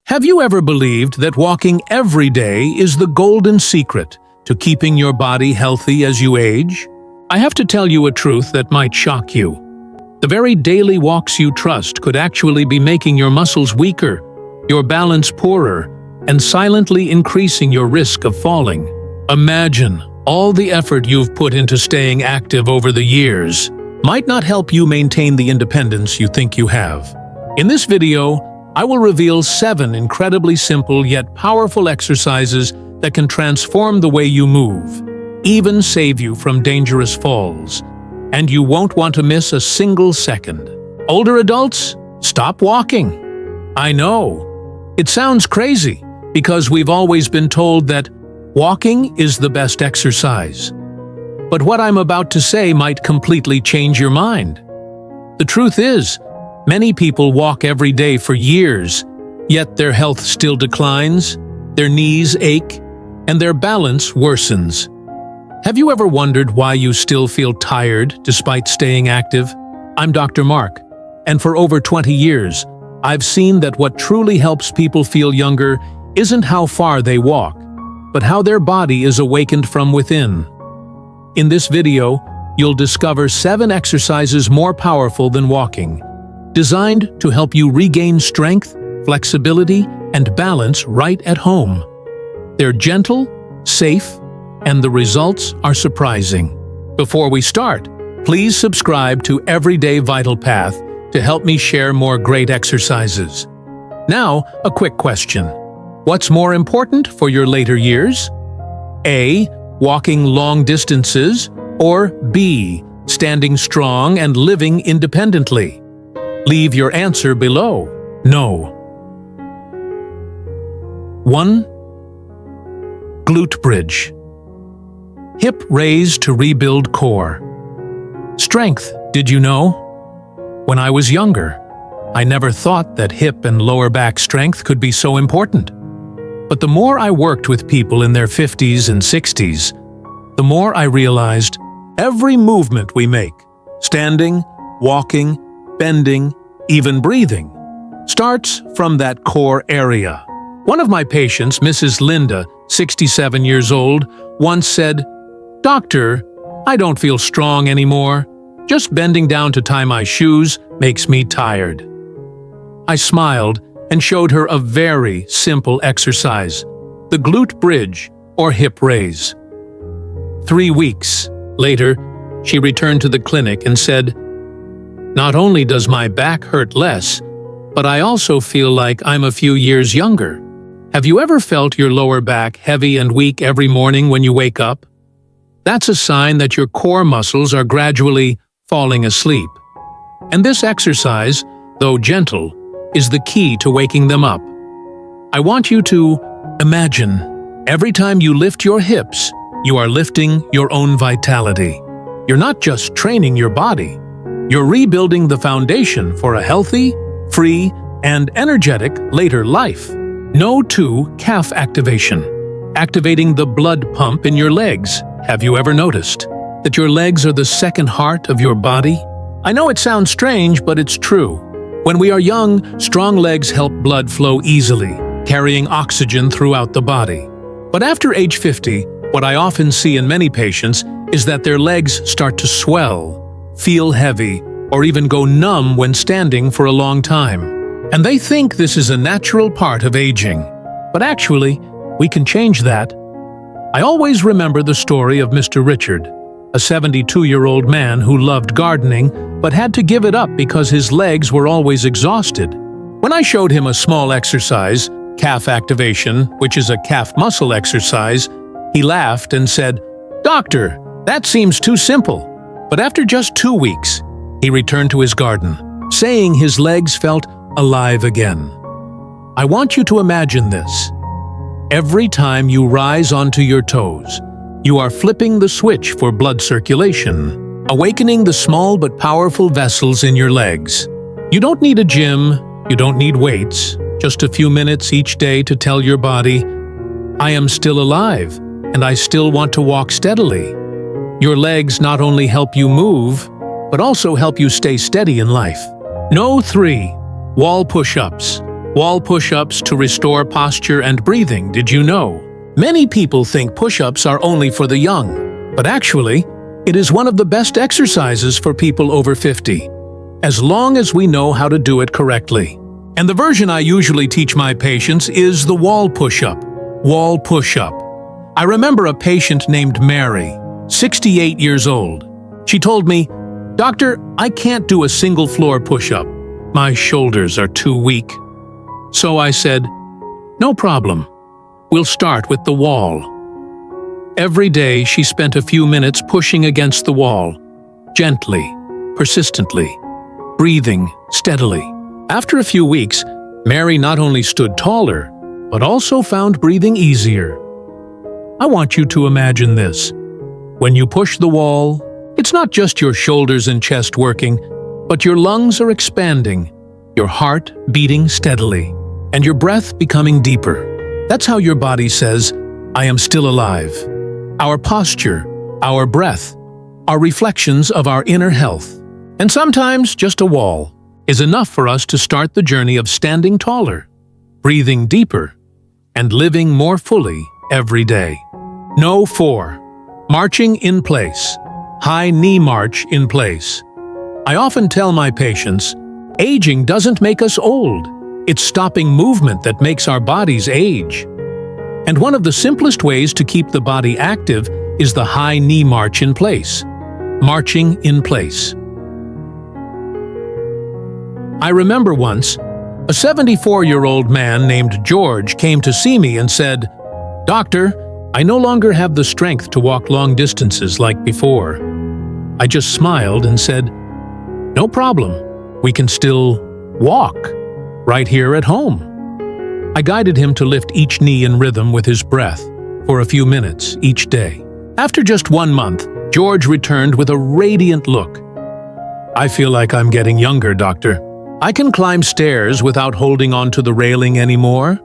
Have you ever believed that walking every day is the golden secret to keeping your body healthy as you age? I have to tell you a truth that might shock you. The very daily walks you trust could actually be making your muscles weaker, your balance poorer, and silently increasing your risk of falling. Imagine all the effort you've put into staying active over the years might not help you maintain the independence you think you have. In this video, I will reveal 7 incredibly simple yet powerful exercises that can transform the way you move, even save you from dangerous falls. And you won't want to miss a single second. Older adults, stop walking. I know, it sounds crazy because we've always been told that walking is the best exercise. But what I'm about to say might completely change your mind. The truth is, many people walk every day for years, yet their health still declines, their knees ache, and their balance worsens. Have you ever wondered why you still feel tired despite staying active? I'm Dr. Mark, and for over 20 years, I've seen that what truly helps people feel younger isn't how far they walk, but how their body is awakened from within. In this video, you'll discover 7 exercises more powerful than walking, designed to help you regain strength, flexibility, and balance right at home. They're gentle, safe, and the results are surprising. Before we start, please subscribe to Everyday Vital Path to help me share more great exercises. Now, a quick question. What's more important for your later years? A. Walking long distances, or B. Standing strong and living independently? Leave your answer below. No. 1. Glute bridge. Hip raise to rebuild core. Strength, did you know? When I was younger, I never thought that hip and lower back strength could be so important. But the more I worked with people in their 50s and 60s, the more I realized every movement we make, standing, walking, bending, even breathing, starts from that core area. One of my patients, Mrs. Linda, 67 years old, once said, "Doctor, I don't feel strong anymore. Just bending down to tie my shoes makes me tired." I smiled and showed her a very simple exercise, the glute bridge or hip raise. 3 weeks later, she returned to the clinic and said, "Not only does my back hurt less, but I also feel like I'm a few years younger." Have you ever felt your lower back heavy and weak every morning when you wake up? That's a sign that your core muscles are gradually falling asleep. And this exercise, though gentle, is the key to waking them up. I want you to imagine every time you lift your hips, you are lifting your own vitality. You're not just training your body, you're rebuilding the foundation for a healthy, free, and energetic later life. No. 2. Calf activation. Activating the blood pump in your legs. Have you ever noticed that your legs are the second heart of your body? I know it sounds strange, but it's true. When we are young, strong legs help blood flow easily, carrying oxygen throughout the body. But after age 50, what I often see in many patients is that their legs start to swell, feel heavy, or even go numb when standing for a long time. And they think this is a natural part of aging. But actually, we can change that. I always remember the story of Mr. Richard, a 72-year-old man who loved gardening but had to give it up because his legs were always exhausted. When I showed him a small exercise, calf activation, which is a calf muscle exercise, he laughed and said, "Doctor, that seems too simple." But after just 2 weeks, he returned to his garden, saying his legs felt alive again. I want you to imagine this. Every time you rise onto your toes, you are flipping the switch for blood circulation, awakening the small but powerful vessels in your legs. You don't need a gym, you don't need weights, just a few minutes each day to tell your body, "I am still alive, and I still want to walk steadily." Your legs not only help you move, but also help you stay steady in life. No. 3. Wall push-ups. Wall push-ups to restore posture and breathing, did you know? Many people think push-ups are only for the young, but actually, it is one of the best exercises for people over 50, as long as we know how to do it correctly. And the version I usually teach my patients is the wall push-up. Wall push-up. I remember a patient named Mary, 68 years old. She told me, "Doctor, I can't do a single floor push-up. My shoulders are too weak." So I said, "No problem. We'll start with the wall." Every day she spent a few minutes pushing against the wall, gently, persistently, breathing steadily. After a few weeks, Mary not only stood taller, but also found breathing easier. I want you to imagine this. When you push the wall, it's not just your shoulders and chest working, but your lungs are expanding, your heart beating steadily, and your breath becoming deeper. That's how your body says, "I am still alive." Our posture, our breath, are reflections of our inner health. And sometimes just a wall is enough for us to start the journey of standing taller, breathing deeper, and living more fully every day. No 4. Marching in place. High knee march in place. I often tell my patients, aging doesn't make us old. It's stopping movement that makes our bodies age. And one of the simplest ways to keep the body active is the high knee march in place. Marching in place. I remember once, a 74-year-old man named George came to see me and said, "Doctor, I no longer have the strength to walk long distances like before." I just smiled and said, "No problem. We can still walk right here at home." I guided him to lift each knee in rhythm with his breath for a few minutes each day. After just 1 month, George returned with a radiant look. "I feel like I'm getting younger, doctor. I can climb stairs without holding onto the railing anymore."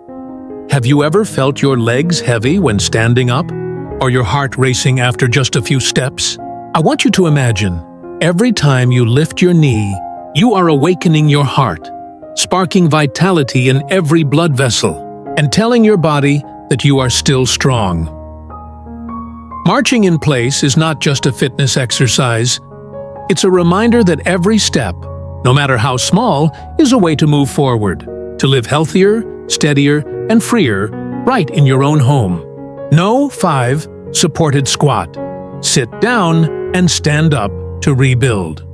Have you ever felt your legs heavy when standing up? Or your heart racing after just a few steps? I want you to imagine, every time you lift your knee, you are awakening your heart, sparking vitality in every blood vessel, and telling your body that you are still strong. Marching in place is not just a fitness exercise. It's a reminder that every step, no matter how small, is a way to move forward, to live healthier, steadier, and freer right in your own home. No 5. Supported squat. Sit down and stand up to rebuild.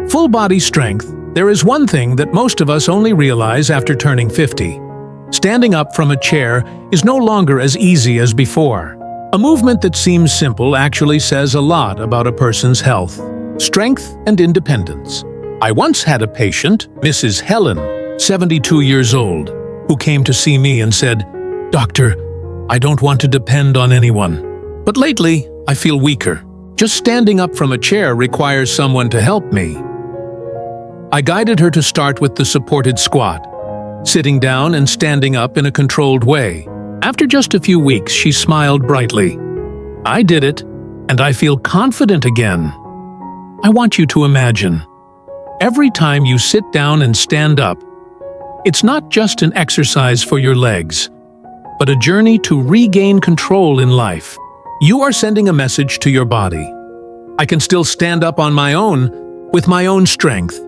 Full body strength. There is one thing that most of us only realize after turning 50. Standing up from a chair is no longer as easy as before. A movement that seems simple actually says a lot about a person's health, strength, and independence. I once had a patient, Mrs. Helen, 72 years old, who came to see me and said, "Doctor, I don't want to depend on anyone, but lately I feel weaker. Just standing up from a chair requires someone to help me." I guided her to start with the supported squat, sitting down and standing up in a controlled way. After just a few weeks, she smiled brightly. "I did it, and I feel confident again." I want you to imagine, every time you sit down and stand up, it's not just an exercise for your legs, but a journey to regain control in life. You are sending a message to your body. I can still stand up on my own, with my own strength.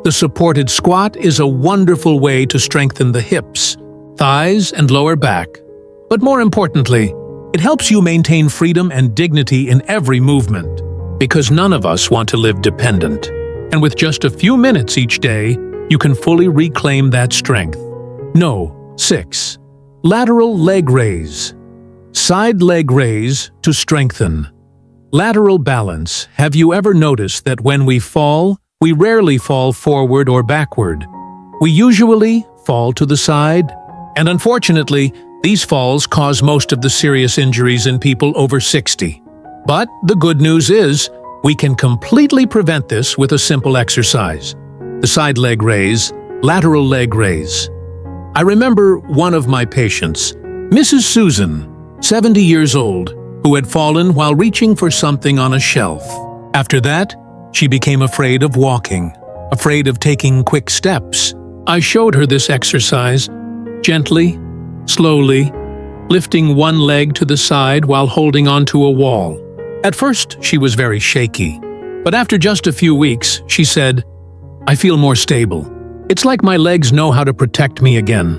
The supported squat is a wonderful way to strengthen the hips, thighs, and lower back. But more importantly, it helps you maintain freedom and dignity in every movement, because none of us want to live dependent. And with just a few minutes each day, you can fully reclaim that strength. No. 6. Lateral leg raise. Side leg raise to strengthen. Lateral balance. Have you ever noticed that when we fall, we rarely fall forward or backward? We usually fall to the side. And unfortunately, these falls cause most of the serious injuries in people over 60. But the good news is, we can completely prevent this with a simple exercise. The side leg raise, lateral leg raise. I remember one of my patients, Mrs. Susan, 70 years old, who had fallen while reaching for something on a shelf. After that, she became afraid of walking, afraid of taking quick steps, I showed her this exercise, gently, slowly, lifting one leg to the side while holding onto a wall. At first, she was very shaky, but after just a few weeks, she said, "I feel more stable. It's like my legs know how to protect me again."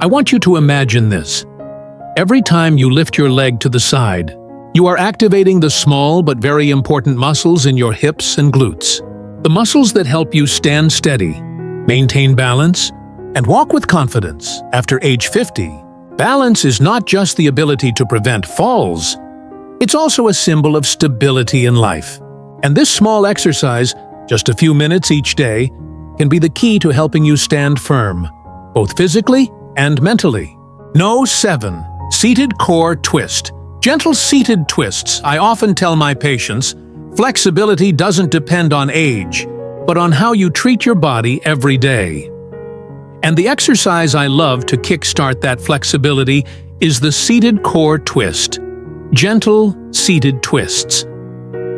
I want you to imagine this. Every time you lift your leg to the side, you are activating the small but very important muscles in your hips and glutes. The muscles that help you stand steady, maintain balance, and walk with confidence after age 50. Balance is not just the ability to prevent falls, it's also a symbol of stability in life. And this small exercise, just a few minutes each day, can be the key to helping you stand firm, both physically and mentally. No 7. Seated core twist. Gentle seated twists. I often tell my patients, flexibility doesn't depend on age, but on how you treat your body every day. And the exercise I love to kickstart that flexibility is the seated core twist. Gentle seated twists.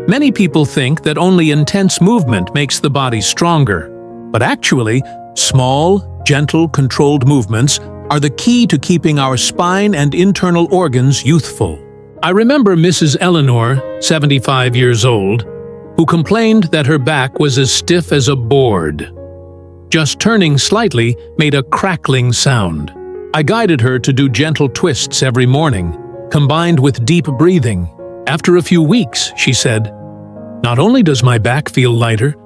Many people think that only intense movement makes the body stronger, but actually, small, gentle, controlled movements are the key to keeping our spine and internal organs youthful. I remember Mrs. Eleanor, 75 years old, who complained that her back was as stiff as a board. Just turning slightly made a crackling sound. I guided her to do gentle twists every morning, combined with deep breathing. After a few weeks, she said, "Not only does my back feel lighter,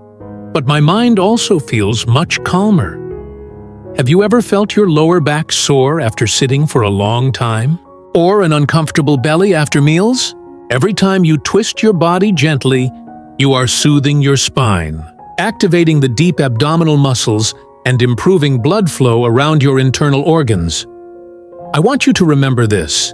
but my mind also feels much calmer." Have you ever felt your lower back sore after sitting for a long time? Or an uncomfortable belly after meals? Every time you twist your body gently, you are soothing your spine, activating the deep abdominal muscles and improving blood flow around your internal organs. I want you to remember this.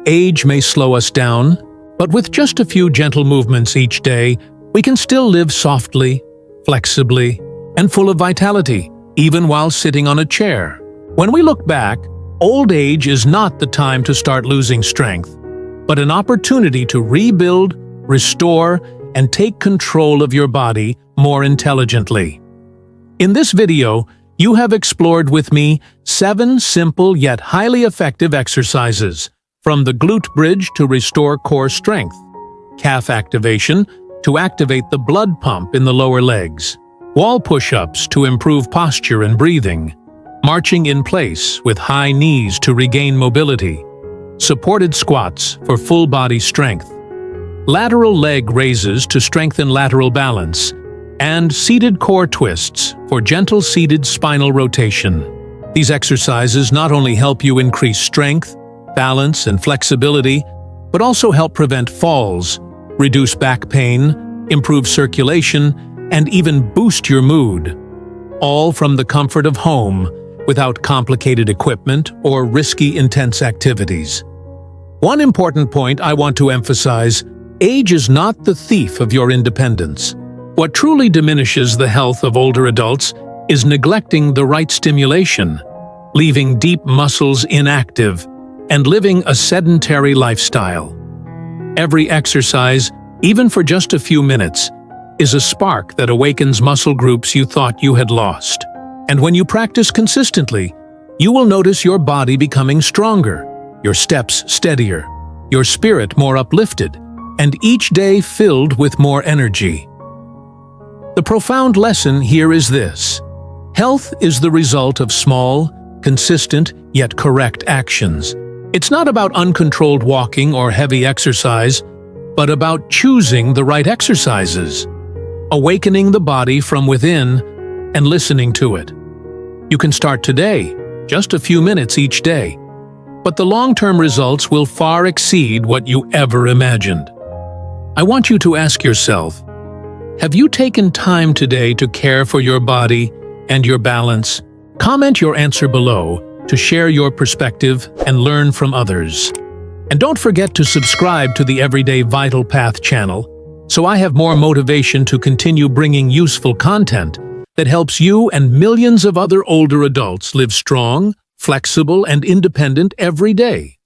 Age may slow us down, but with just a few gentle movements each day, we can still live softly, flexibly, and full of vitality, even while sitting on a chair. When we look back, old age is not the time to start losing strength, but an opportunity to rebuild, restore, and take control of your body more intelligently. In this video, you have explored with me 7 simple yet highly effective exercises, from the glute bridge to restore core strength, calf activation to activate the blood pump in the lower legs, wall push-ups to improve posture and breathing, marching in place with high knees to regain mobility, supported squats for full body strength, lateral leg raises to strengthen lateral balance, and seated core twists for gentle seated spinal rotation. These exercises not only help you increase strength, balance, and flexibility, but also help prevent falls, reduce back pain, improve circulation, and even boost your mood, all from the comfort of home without complicated equipment or risky intense activities. One important point I want to emphasize: age is not the thief of your independence. What truly diminishes the health of older adults is neglecting the right stimulation, leaving deep muscles inactive, and living a sedentary lifestyle. Every exercise, even for just a few minutes, is a spark that awakens muscle groups you thought you had lost. And when you practice consistently, you will notice your body becoming stronger, your steps steadier, your spirit more uplifted, and each day filled with more energy. The profound lesson here is this: health is the result of small, consistent, yet correct actions. It's not about uncontrolled walking or heavy exercise, but about choosing the right exercises, awakening the body from within, and listening to it. You can start today, just a few minutes each day, but the long-term results will far exceed what you ever imagined. I want you to ask yourself, have you taken time today to care for your body and your balance? Comment your answer below to share your perspective and learn from others. And don't forget to subscribe to the Everyday Vital Path channel, so I have more motivation to continue bringing useful content that helps you and millions of other older adults live strong, flexible, and independent every day.